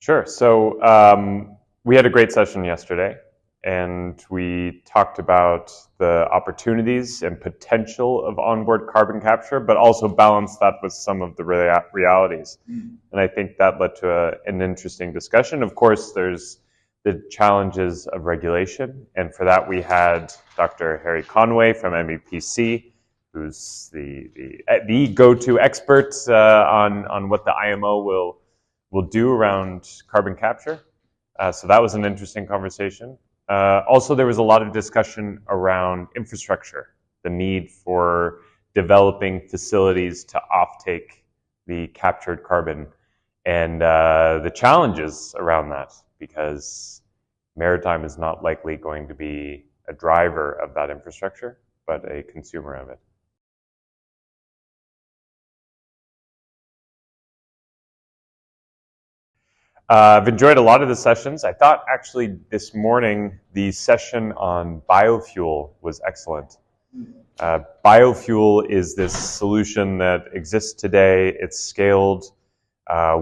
Sure. So we had a great session yesterday, and we talked about the opportunities and potential of onboard carbon capture, but also balanced that with some of the realities. And I think that led to an interesting discussion. Of course, there's the challenges of regulation, and for that we had Dr. Harry Conway from MEPC, who's the go-to expert on what the IMO will do around carbon capture. So that was an interesting conversation. Also, there was a lot of discussion around infrastructure, the need for developing facilities to offtake the captured carbon, and the challenges around that, because maritime is not likely going to be a driver of that infrastructure, but a consumer of it. I've enjoyed a lot of the sessions. I thought actually this morning the session on biofuel was excellent. Biofuel is this solution that exists today. It's scaled.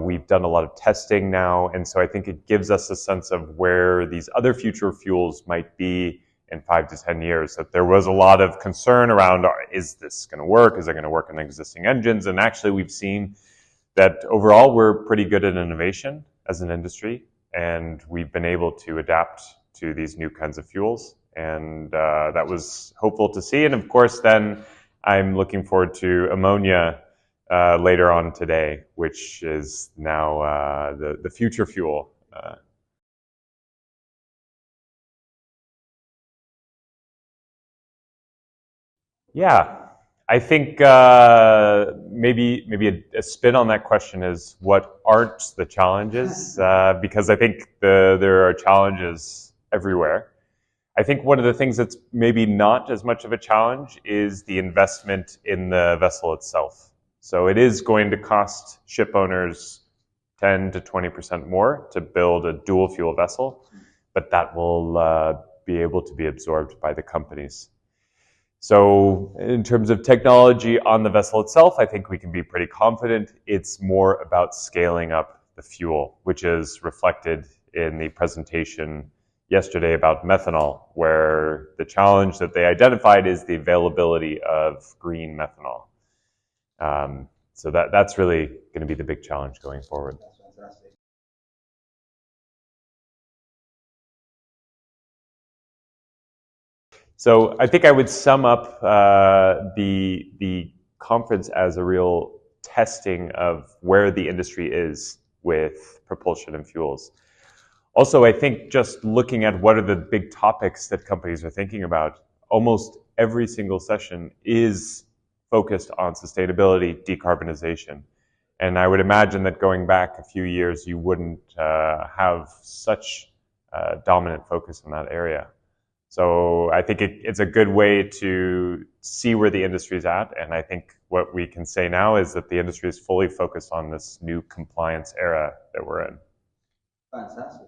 We've done a lot of testing now, and so I think it gives us a sense of where these other future fuels might be in 5 to 10 years. That there was a lot of concern around, is this going to work? Is it going to work on existing engines? And actually we've seen that overall we're pretty good at innovation as an industry, and we've been able to adapt to these new kinds of fuels, and that was hopeful to see. And of course then I'm looking forward to ammonia later on today, which is now the future fuel. Yeah, I think maybe a spin on that question is, what aren't the challenges? Because I think there are challenges everywhere. I think one of the things that's maybe not as much of a challenge is the investment in the vessel itself. So it is going to cost ship owners 10 to 20% more to build a dual fuel vessel, but that will be able to be absorbed by the companies. So in terms of technology on the vessel itself, I think we can be pretty confident. It's more about scaling up the fuel, which is reflected in the presentation yesterday about methanol, where the challenge that they identified is the availability of green methanol. So that's really going to be the big challenge going forward. That's fantastic. So I think I would sum up the conference as a real testing of where the industry is with propulsion and fuels. Also, I think just looking at what are the big topics that companies are thinking about, almost every single session is focused on sustainability, decarbonization. And I would imagine that going back a few years, you wouldn't have such dominant focus in that area. So I think it's a good way to see where the industry is at. And I think what we can say now is that the industry is fully focused on this new compliance era that we're in. Fantastic.